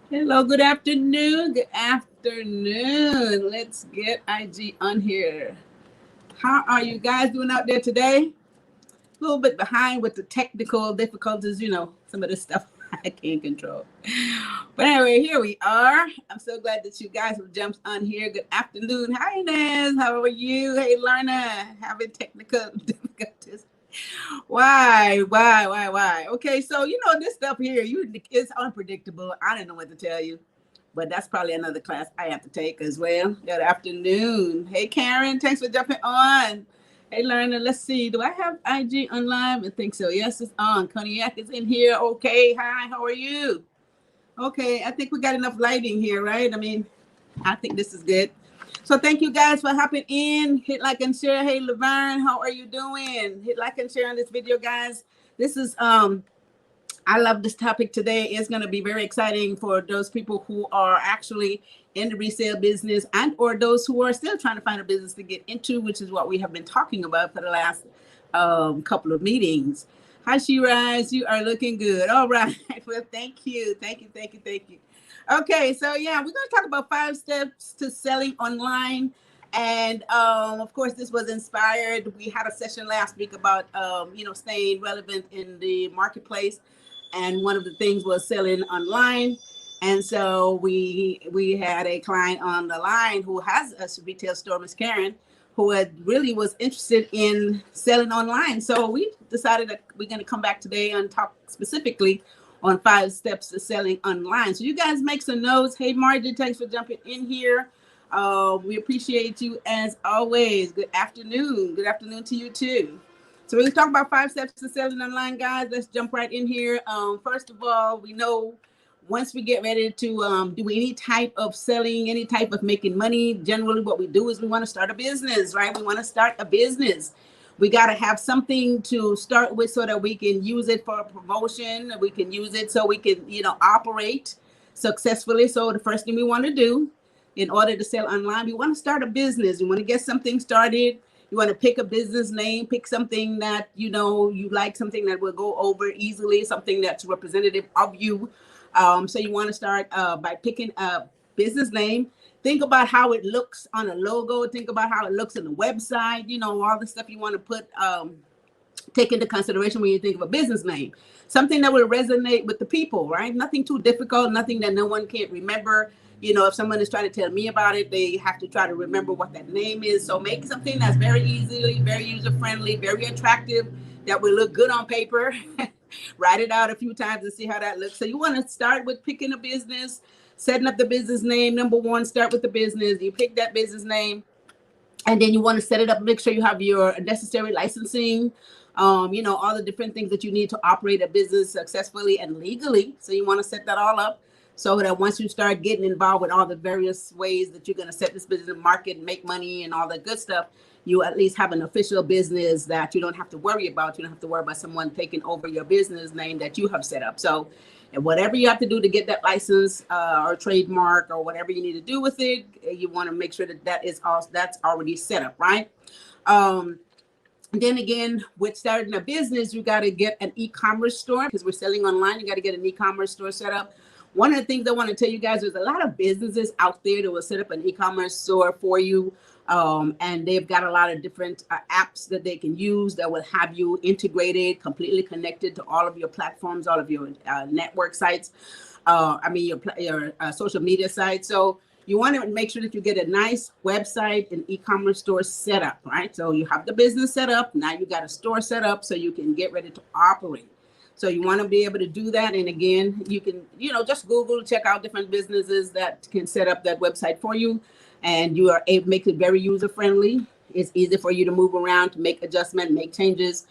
Hello, good afternoon. Good afternoon. Let's get IG on here. How are you guys doing out there today? A little bit behind with the technical difficulties, some of this stuff I can't control. But anyway, here we are. I'm so glad that you guys have jumped on here. Good afternoon. Hi, Naz. How are you? Hey, Lorna. Having technical difficulties. Why? Okay, so this stuff here, it's unpredictable. I don't know what to tell you, but that's probably another class I have to take as well. Good afternoon. Hey, Karen, thanks for jumping on. Hey, learner, let's see. Do I have IG on live? I think so. Yes, it's on. Cognac is in here. Okay. Hi, how are you? Okay, I think we got enough lighting here, right? I think this is good. So thank you guys for hopping in. Hit like and share. Hey, Laverne, how are you doing? Hit like and share on this video, guys. This is I love this topic today. It's going to be very exciting for those people who are actually in the resale business and or those who are still trying to find a business to get into, which is what we have been talking about for the last couple of meetings. Hi, Shiraz. You are looking good. All right. Well, thank you. Okay, so yeah, we're going to talk about 5 steps to selling online. And of course, this was inspired. We had a session last week about, staying relevant in the marketplace. And one of the things was selling online. And so we had a client on the line who has a retail store, Miss Karen, who really was interested in selling online. So we decided that we're going to come back today and talk specifically on 5 steps to selling online. So you guys make some notes. Hey, Margie, thanks for jumping in here. We appreciate you as always. Good afternoon. Good afternoon to you too. So we're going to talk about 5 steps to selling online, guys. Let's jump right in here. First of all, we know once we get ready to do any type of selling, any type of making money, generally what we do is we want to start a business, right? We want to start a business. We got to have something to start with so that we can use it for promotion. We can use it so we can, operate successfully. So the first thing we want to do in order to sell online, we want to start a business. We want to get something started. You want to pick a business name, pick something that, you like, something that will go over easily, something that's representative of you. So you want to start by picking a business name. Think about how it looks on a logo. Think about how it looks on the website, all the stuff you want to put, take into consideration when you think of a business name. Something that will resonate with the people, right? Nothing too difficult, nothing that no one can't remember. If someone is trying to tell me about it, they have to try to remember what that name is. So make something that's very easily, very user-friendly, very attractive, that will look good on paper. Write it out a few times and see how that looks. So you want to start with picking a business, setting up the business name. Number one, start with the business. You pick that business name, and then you want to set it up. Make sure you have your necessary licensing, all the different things that you need to operate a business successfully and legally. So you want to set that all up so that once you start getting involved with all the various ways that you're going to set this business in market, make money and all that good stuff, you at least have an official business that you don't have to worry about. You don't have to worry about someone taking over your business name that you have set up. So and whatever you have to do to get that license or trademark or whatever you need to do with it, you want to make sure that that's already set up, right? Then again, with starting a business, you got to get an e-commerce store because we're selling online. You got to get an e-commerce store set up. One of the things I want to tell you guys, there's a lot of businesses out there that will set up an e-commerce store for you. And they've got a lot of different apps that they can use that will have you integrated, completely connected to all of your platforms, all of your network sites, your social media sites. So you want to make sure that you get a nice website and e-commerce store set up, right? So you have the business set up. Now you got a store set up so you can get ready to operate. So you want to be able to do that. And again, you can, just Google, check out different businesses that can set up that website for you. And you are able to make it very user-friendly. It's easy for you to move around, to make adjustments, make changes,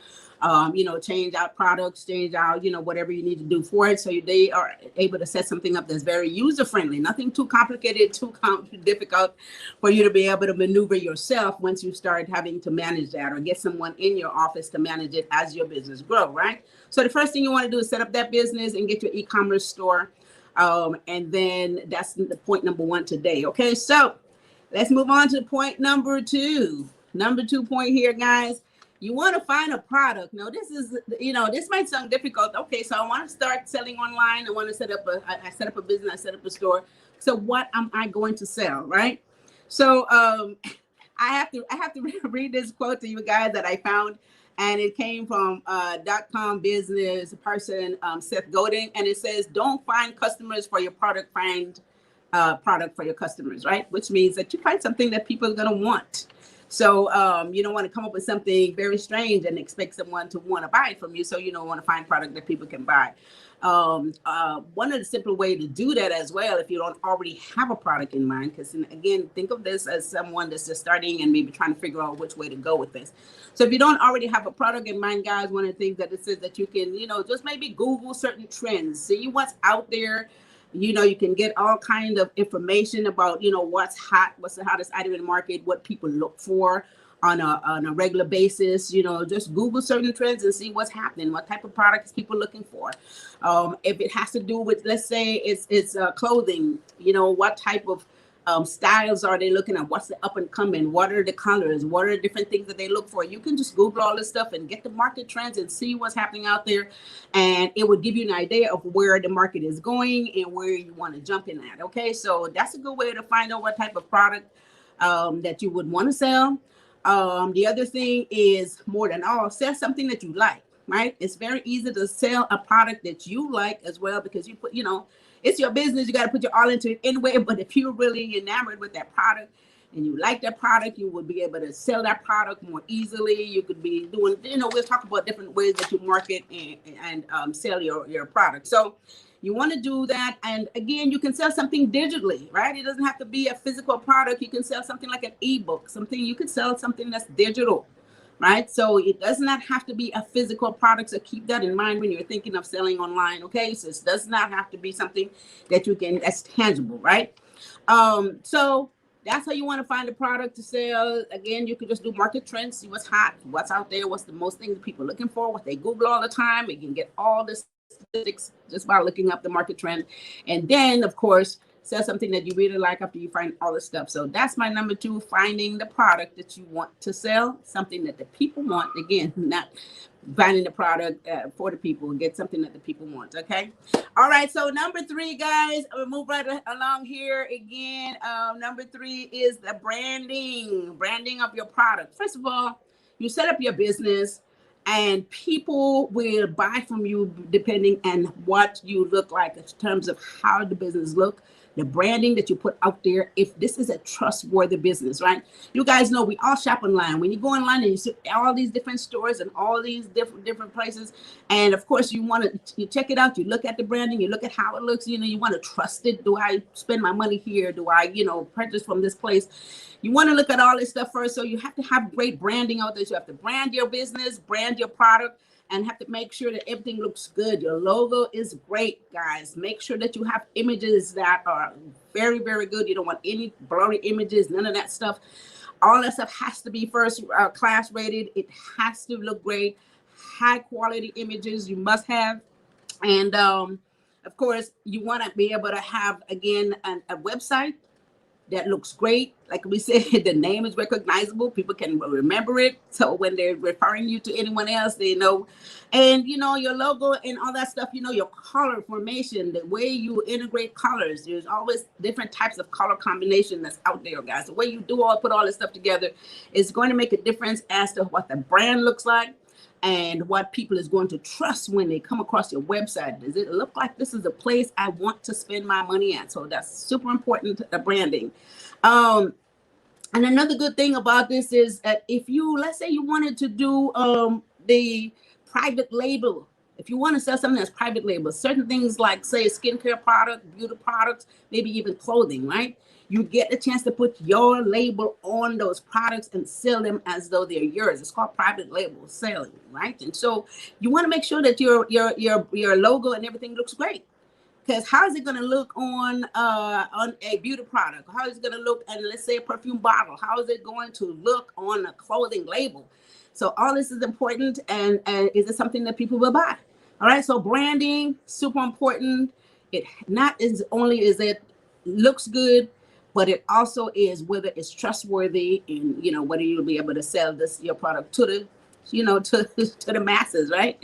change out products, change out, whatever you need to do for it. So they are able to set something up that's very user-friendly, nothing too complicated, too difficult for you to be able to maneuver yourself once you start having to manage that or get someone in your office to manage it as your business grows, right? So the first thing you want to do is set up that business and get your e-commerce store. And then that's the point number 1 today. Okay, so let's move on to point number 2. Number 2 point here, guys, You want to find a product. Now, this is, this might sound difficult. Okay, so I want to start selling online. I want to set up I set up a business, I set up a store. So what am I going to sell, right? So I have to read this quote to you guys that I found, and it came from .com business person Seth Godin, and it says, "Don't find customers for your product, find product for your customers," right? Which means that you find something that people are going to want. So you don't want to come up with something very strange and expect someone to want to buy it from you. So you don't want to find product that people can buy. One of the simple ways to do that as well, if you don't already have a product in mind, because again, think of this as someone that's just starting and maybe trying to figure out which way to go with this. So if you don't already have a product in mind, guys, one of the things that it says that you can, just maybe Google certain trends, see what's out there. You can get all kind of information about, what's hot, what's the hottest item in the market, what people look for on a regular basis. Just Google certain trends and see what's happening, what type of products people looking for. If it has to do with, let's say it's clothing, what type of styles are they looking at? What's the up and coming? What are the colors? What are the different things that they look for? You can just Google all this stuff and get the market trends and see what's happening out there. And it would give you an idea of where the market is going and where you want to jump in at. Okay, so that's a good way to find out what type of product that you would want to sell. The other thing is, more than all, sell something that you like, right? It's very easy to sell a product that you like as well, because you put, it's your business. You got to put your all into it anyway. But if you're really enamored with that product and you like that product, you would be able to sell that product more easily. You could be doing, we'll talk about different ways that you market and sell your product. So you want to do that. And again, you can sell something digitally, right? It doesn't have to be a physical product. You can sell something like an ebook, you can sell something that's digital. Right? So it does not have to be a physical product. So keep that in mind when you're thinking of selling online. Okay. So it does not have to be something that that's tangible. Right? So that's how you want to find a product to sell. Again, you can just do market trends, see what's hot, what's out there, what's the most things people are looking for, what they Google all the time. You can get all this statistics just by looking up the market trend. And then, of course, sell something that you really like after you find all the stuff. So that's my number 2, finding the product that you want to sell, something that the people want. Again, not finding the product for the people, get something that the people want. Okay. All right. So number 3, guys, we'll move right along here again. Number 3 is the branding of your product. First of all, you set up your business, and people will buy from you depending on what you look like in terms of how the business look, the branding that you put out there, if this is a trustworthy business, right? You guys know we all shop online. When you go online and you see all these different stores and all these different places, and of course you check it out, you look at the branding, you look at how it looks, you want to trust it. Do I spend my money here? Do I, purchase from this place? You want to look at all this stuff first. So you have to have great branding out there. So you have to brand your business, brand your product, and have to make sure that everything looks good. Your logo is great, guys. Make sure that you have images that are very, very good. You don't want any blurry images, none of that stuff. All that stuff has to be first class rated. It has to look great. High quality images you must have. And of course, you want to be able to have, again, a website that looks great. Like we said, the name is recognizable. People can remember it. So when they're referring you to anyone else, they know. And, your logo and all that stuff, your color formation, the way you integrate colors. There's always different types of color combination that's out there, guys. The way you put all this stuff together is going to make a difference as to what the brand looks like and what people is going to trust when they come across your website. Does it look like this is a place I want to spend my money at? So that's super important, branding. And another good thing about this is that if let's say you wanted to do the private label, if you want to sell something that's private label, certain things like, say, a skincare product, beauty products, maybe even clothing, right? You get the chance to put your label on those products and sell them as though they're yours. It's called private label selling, right? And so you want to make sure that your logo and everything looks great. Because how is it going to look on a beauty product? How is it going to look, and let's say a perfume bottle? How is it going to look on a clothing label? So all this is important, and is it something that people will buy? All right, so branding, super important. It not is only is it looks good, but it also is whether it's trustworthy, and whether you'll be able to sell your product to to the masses, right?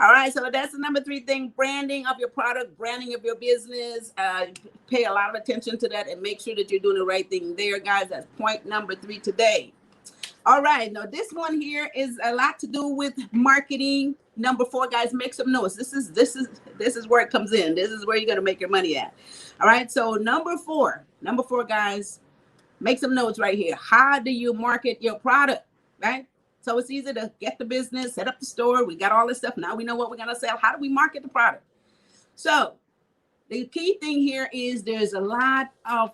All right, so that's the number 3 thing: branding of your product, branding of your business. Pay a lot of attention to that and make sure that you're doing the right thing there, guys. That's point number 3 today. All right, now this one here is a lot to do with marketing. Number 4, guys, make some notes. This is where it comes in. This is where you're gonna make your money at. All right, so number four, guys, make some notes right here. How do you market your product, right? So it's easy to get the business, set up the store. We got all this stuff. Now we know what we're gonna sell. How do we market the product? So the key thing here is there's a lot of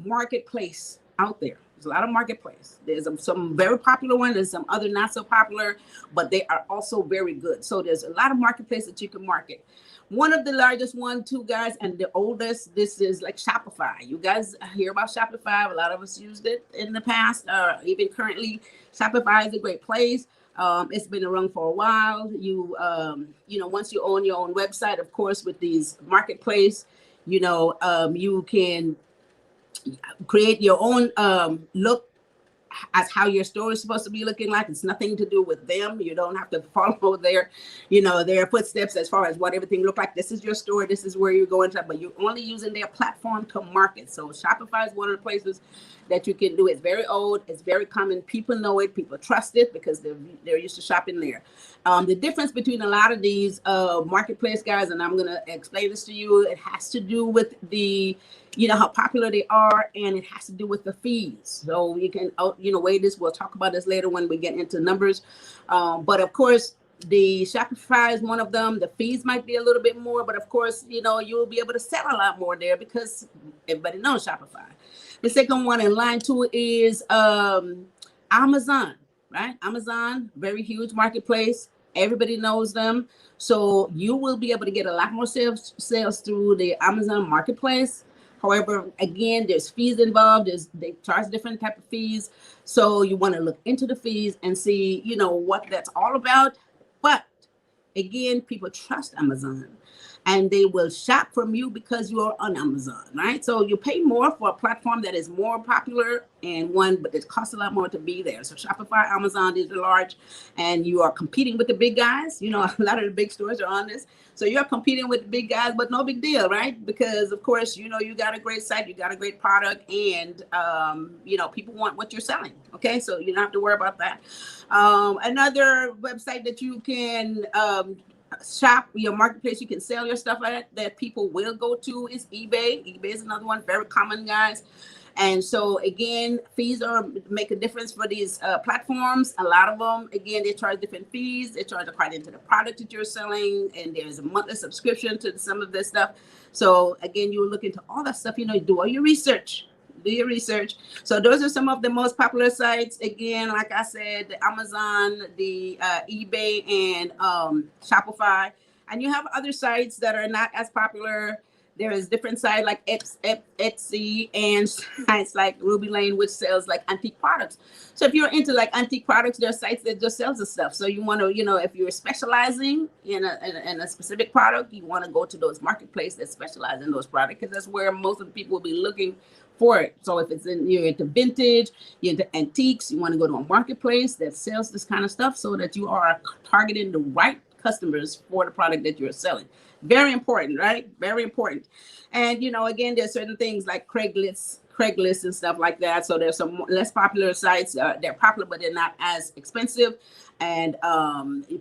marketplace out there. There's a lot of marketplace. There's some very popular ones. There's some other not so popular, but they are also very good. So there's a lot of marketplace that you can market. One of the largest one, too, guys, and the oldest, this is like Shopify. You guys hear about Shopify. A lot of us used it in the past, even currently. Shopify is a great place. It's been around for a while. Once you own your own website, of course, with these marketplace, you can create your own look as how your store is supposed to be looking like. It's nothing to do with them. You don't have to follow their footsteps as far as what everything look like. This is your store. This is where you're going to, but you're only using their platform to market. So Shopify is one of the places that you can do. It's very old. It's very common. People know it. People trust it because they're used to shopping there. The difference between a lot of these marketplace guys, and I'm going to explain this to you, it has to do with how popular they are, and it has to do with the fees. So you can, weigh this. We'll talk about this later when we get into numbers. But of course, the Shopify is one of them. The fees might be a little bit more, but of course, you'll be able to sell a lot more there because everybody knows Shopify. The second one in line 2 is Amazon, right? Amazon, very huge marketplace. Everybody knows them. So you will be able to get a lot more sales through the Amazon marketplace. However, again, there's fees involved. They charge different type of fees. So you want to look into the fees and see, what that's all about. But again, people trust Amazon and they will shop from you because you are on Amazon, right? So you pay more for a platform that is more popular but it costs a lot more to be there. So Shopify, Amazon, these are large, and you are competing with the big guys. A lot of the big stores are on this. So you're competing with the big guys, but no big deal, right? Because of course, you got a great site, you got a great product, and people want what you're selling. Okay, so you don't have to worry about that. Another website that you can shop your marketplace, you can sell your stuff that people will go to is eBay. eBay is another one, very common, guys. And so again, fees make a difference for these platforms. A lot of them, again, they charge different fees. They charge according to the product that you're selling, and there's a monthly subscription to some of this stuff. So again, you look into all that stuff. Do all your research. Do your research. So those are some of the most popular sites. Again, like I said, the Amazon, the eBay, and Shopify. And you have other sites that are not as popular. There is different sites like Etsy and sites like Elaine, which sells like antique products. So if you're into like antique products, there are sites that just sells the stuff. So you want to, if you're specializing in a specific product, you want to go to those marketplaces that specialize in those products, because that's where most of the people will be looking for it. So if you're into vintage, you're into antiques, you want to go to a marketplace that sells this kind of stuff so that you are targeting the right customers for the product that you're selling. Very important, right? Very important. And, again, there's certain things like Craigslist and stuff like that. So there's some less popular sites. They're popular, but they're not as expensive. And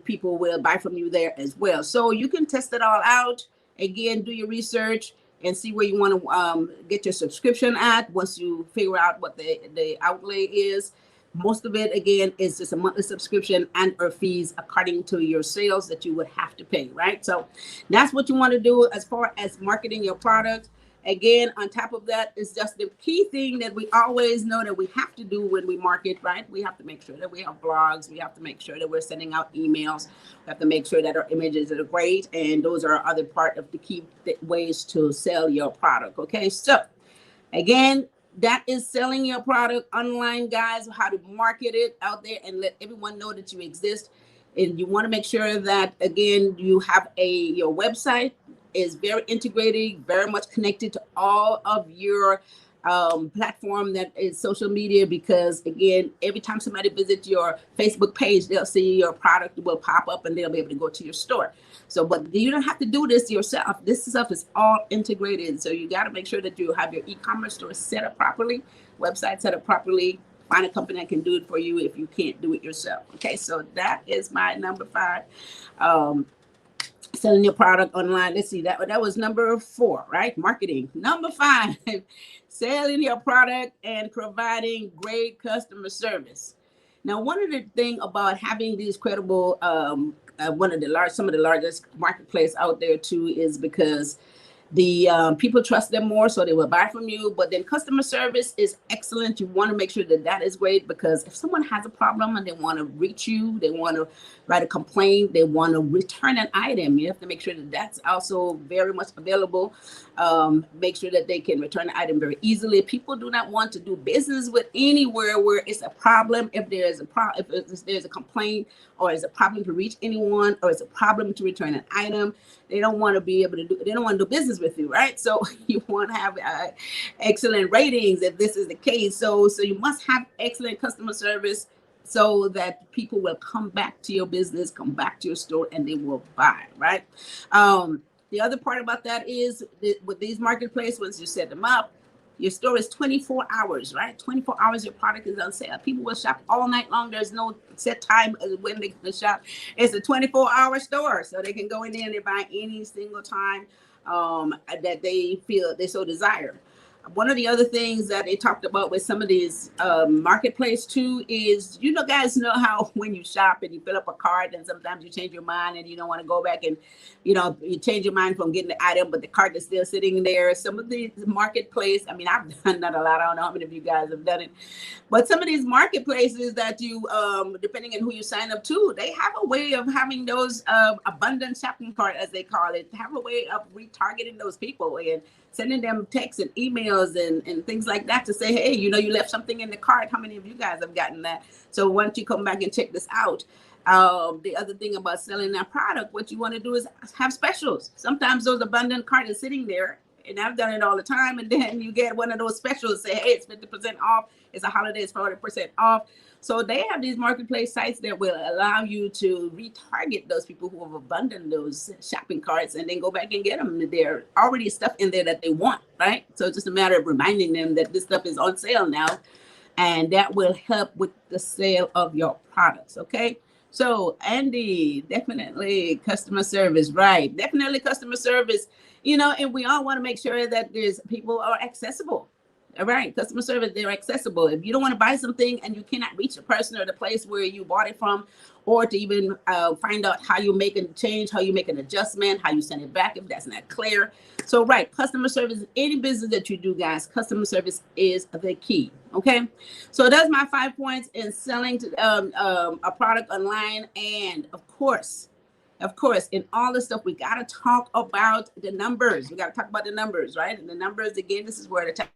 people will buy from you there as well. So you can test it all out. Again, do your research and see where you want to get your subscription at once you figure out what the outlay is. Most of it, again, is just a monthly subscription and or fees according to your sales that you would have to pay, right? So that's what you want to do as far as marketing your product. Again, on top of that is just the key thing that we always know that we have to do when we market, right? We have to make sure that we have blogs. We have to make sure that we're sending out emails. We have to make sure that our images are great. And those are other part of the key ways to sell your product, okay? So again, that is selling your product online, guys, how to market it out there and let everyone know that you exist. And you want to make sure that, again, you have your website is very integrated, very much connected to all of your platform that is social media, because again, every time somebody visits your Facebook page, they'll see your product will pop up and they'll be able to go to your store. So, but you don't have to do this yourself. This stuff is all integrated. So you got to make sure that you have your e-commerce store set up properly, website set up properly. Find a company that can do it for you if you can't do it yourself. Okay, so that is my number 5. Selling your product online. Let's see, that was number 4, right? Marketing. Number 5, selling your product and providing great customer service. Now, one of the things about having these credible, some of the largest marketplace out there too, is because the people trust them more, so they will buy from you. But then customer service is excellent. You want to make sure that that is great, because if someone has a problem and they want to reach you, they want to write a complaint, they want to return an item, you have to make sure that that's also very much available. Make sure that they can return the item very easily. People do not want to do business with anywhere where it's a problem. If there's a complaint, or it's a problem to reach anyone, or it's a problem to return an item, they don't want to do business with you, right? So you want to have excellent ratings if this is the case. So you must have excellent customer service, so that people will come back to your business, come back to your store, and they will buy, right? The other part about that is with these marketplaces, once you set them up, your store is 24 hours, right? 24 hours your product is on sale. People will shop all night long. There's no set time when they can shop. It's a 24-hour store, so they can go in there and they buy any single time that they feel they so desire. One of the other things that they talked about with some of these marketplace too is, guys know how when you shop and you fill up a cart and sometimes you change your mind and you don't want to go back and, you change your mind from getting the item, but the cart is still sitting there. Some of these marketplace, I mean, I've done that a lot. I don't know how many of you guys have done it, but some of these marketplaces that you, depending on who you sign up to, they have a way of having those abundant shopping cart, as they call it, have a way of retargeting those people and sending them texts and emails and things like that to say, hey, you left something in the cart. How many of you guys have gotten that? So why don't you come back and check this out? The other thing about selling that product, what you want to do is have specials. Sometimes those abundant cart is sitting there, and I've done it all the time, and then you get one of those specials, say, hey, it's 50% off. It's a holiday, it's 40% off. So they have these marketplace sites that will allow you to retarget those people who have abandoned those shopping carts and then go back and get them. They're already stuff in there that they want, right? So it's just a matter of reminding them that this stuff is on sale now, and that will help with the sale of your products, okay? So Andy, definitely customer service, right? Definitely customer service, and we all want to make sure that people are accessible. All right, customer service, they're accessible. If you don't want to buy something and you cannot reach the person or the place where you bought it from, or to even find out how you make a change, how you make an adjustment, how you send it back if that's not clear. So, right, customer service, any business that you do, guys, customer service is the key, okay? So that's my 5 points in selling a product online. And of course, in all this stuff, we got to talk about the numbers. We got to talk about the numbers, right? And the numbers, again, this is where the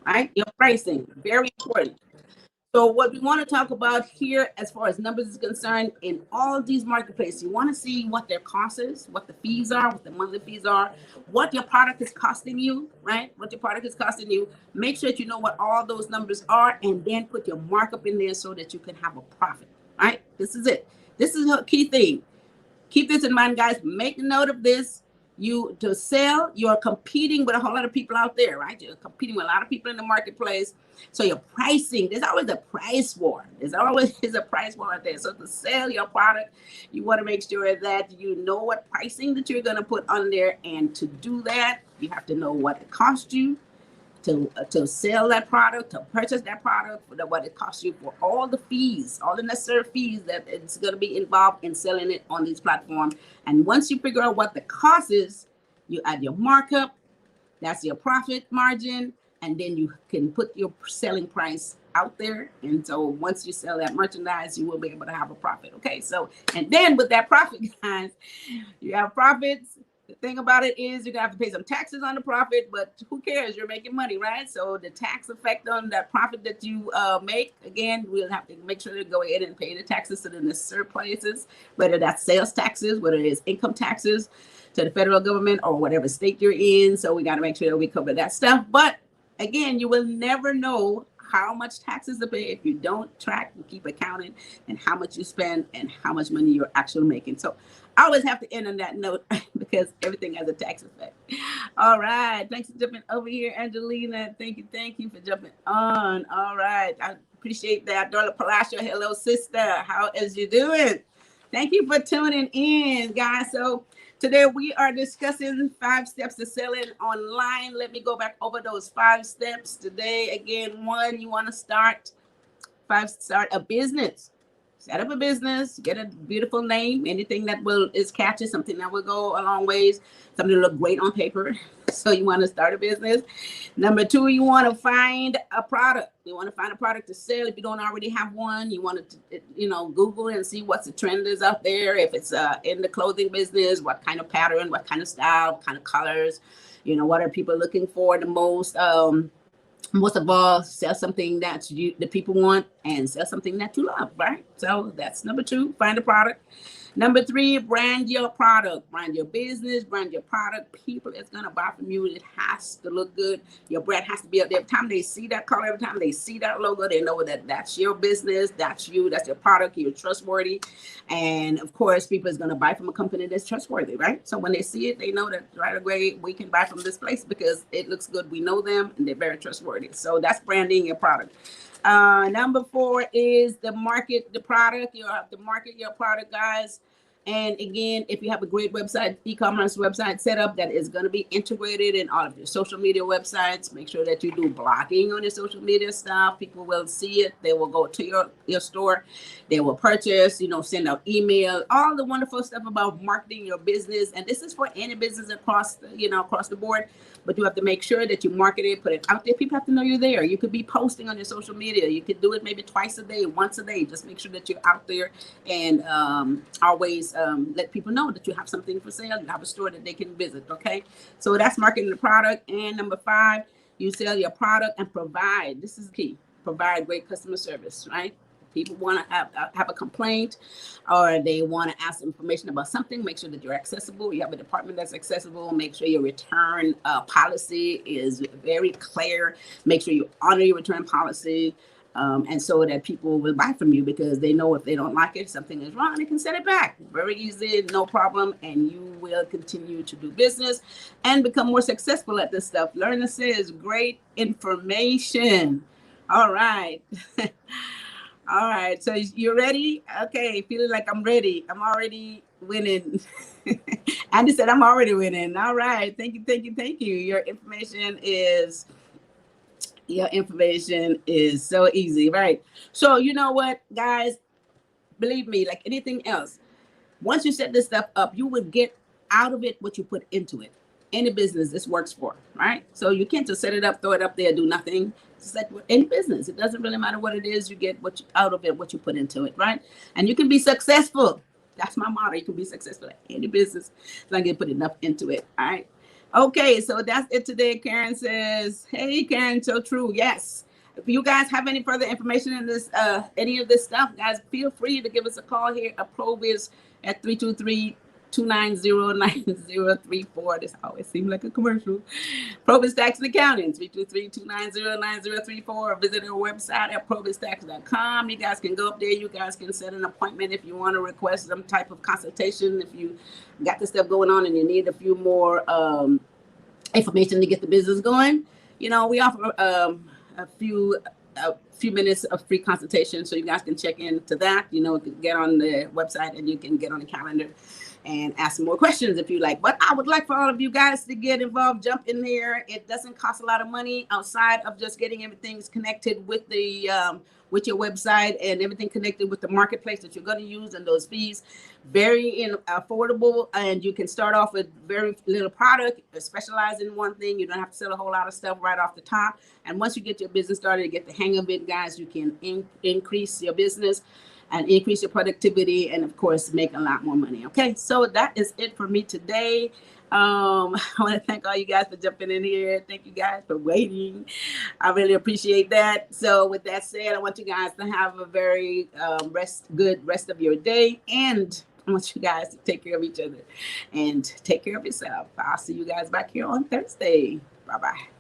right? Your pricing, very important. So what we want to talk about here, as far as numbers is concerned, in all of these marketplaces, you want to see what their cost is, what the fees are, what the monthly fees are, what your product is costing you, right? What your product is costing you. Make sure that you know what all those numbers are, and then put your markup in there so that you can have a profit, right? This is it. This is a key thing. Keep this in mind, guys. Make a note of this. To sell, you're competing with a whole lot of people out there, right? You're competing with a lot of people in the marketplace. So your pricing, there's always a price war. There's always a price war out there. So to sell your product, you want to make sure that you know what pricing that you're going to put on there. And to do that, you have to know what it costs you to sell that product, to purchase that product, what it costs you for all the fees, all the necessary fees that it's going to be involved in selling it on these platforms. And once you figure out what the cost is, you add your markup, that's your profit margin, and then you can put your selling price out there. And so once you sell that merchandise, you will be able to have a profit. Okay, so, and then with that profit, guys, you have profits. The thing about it is you're gonna have to pay some taxes on the profit, but who cares? You're making money, right? So the tax effect on that profit that you make, again, we'll have to make sure to go ahead and pay the taxes to the necessary places, whether that's sales taxes, whether it's income taxes to the federal government or whatever state you're in. So we got to make sure that we cover that stuff. But again, you will never know how much taxes to pay if you don't track and keep accounting and how much you spend and how much money you're actually making. So I always have to end on that note because everything has a tax effect. All right. Thanks for jumping over here, Angelina. Thank you for jumping on. All right. I appreciate that. Dorla Palacio, hello, sister. How is you doing? Thank you for tuning in, guys. So today we are discussing 5 steps to selling online. Let me go back over those 5 steps today. Again, 1, you want to start a business. Set up a business, get a beautiful name, anything that is catchy, something that will go a long ways, something to look great on paper. So you want to start a business. Number 2, you want to find a product. You want to find a product to sell. If you don't already have one, you want to, Google and see what's the trend is out there. If it's in the clothing business, what kind of pattern, what kind of style, what kind of colors, what are people looking for the most? Most of all, sell something that the people want and sell something that you love, right? So that's number 2, find a product. Number 3, brand your product, brand your business, brand your product. People is going to buy from you. It has to look good. Your brand has to be up there. Every time they see that color, every time they see that logo, they know that that's your business, that's you, that's your product, you're trustworthy. And of course, people is going to buy from a company that's trustworthy, right? So when they see it, they know that right away, we can buy from this place because it looks good. We know them and they're very trustworthy. So that's branding your product. Number 4 is the market the product. You have to market your product, guys. And again, if you have a great website, e-commerce website set up that is going to be integrated in all of your social media websites, make sure that you do blogging on your social media stuff. People will see it. They will go to your store. They will purchase, send out email, all the wonderful stuff about marketing your business. And this is for any business across the board. But you have to make sure that you market it, put it out there. People have to know you're there. You could be posting on your social media. You could do it maybe twice a day, once a day. Just make sure that you're out there and always let people know that you have something for sale. You have a store that they can visit, okay? So that's marketing the product. And number 5, you sell your product and provide. This is key. Provide great customer service, right? People want to have a complaint or they want to ask information about something, make sure that you're accessible. You have a department that's accessible. Make sure your return policy is very clear. Make sure you honor your return policy. And so that people will buy from you because they know if they don't like it, something is wrong, they can send it back. Very easy, no problem. And you will continue to do business and become more successful at this stuff. Learn to say is great information. All right. All right, so you ready? Okay, feeling like I'm ready. I'm already winning. Andy said I'm already winning. All right, thank you. Your information is so easy, right? So you know what, guys? Believe me, like anything else, once you set this stuff up, you will get out of it what you put into it. Any business this works for, right? So you can't just set it up, throw it up there, do nothing. It's like any business. It doesn't really matter what it is. You get out of it, what you put into it, right? And you can be successful. That's my motto. You can be successful at any business as long as you put enough into it, all right? Okay, so that's it today. Karen says, hey, Karen, so true. Yes. If you guys have any further information in this, any of this stuff, guys, feel free to give us a call here at PROBY'S at 323-290-9034. This always seems like a commercial. PROBY'S Tax and Accounting, 323-290-9034. Visit our website at PROBY'stax.com. You guys can go up there. You guys can set an appointment if you want to request some type of consultation. If you got this stuff going on and you need a few more information to get the business going, we offer a few minutes of free consultation, so you guys can check into that. Get on the website and you can get on the calendar and ask some more questions if you like. But I would like for all of you guys to get involved, jump in there. It doesn't cost a lot of money outside of just getting everything connected with the with your website and everything connected with the marketplace that you're going to use and those fees. Very affordable, and you can start off with very little product, specialize in one thing. You don't have to sell a whole lot of stuff right off the top. And once you get your business started, get the hang of it, guys, you can increase your business and increase your productivity, and of course, make a lot more money. Okay, so that is it for me today. I want to thank all you guys for jumping in here. Thank you guys for waiting. I really appreciate that. So with that said, I want you guys to have a very good rest of your day, and I want you guys to take care of each other and take care of yourself. I'll see you guys back here on Thursday. Bye-bye.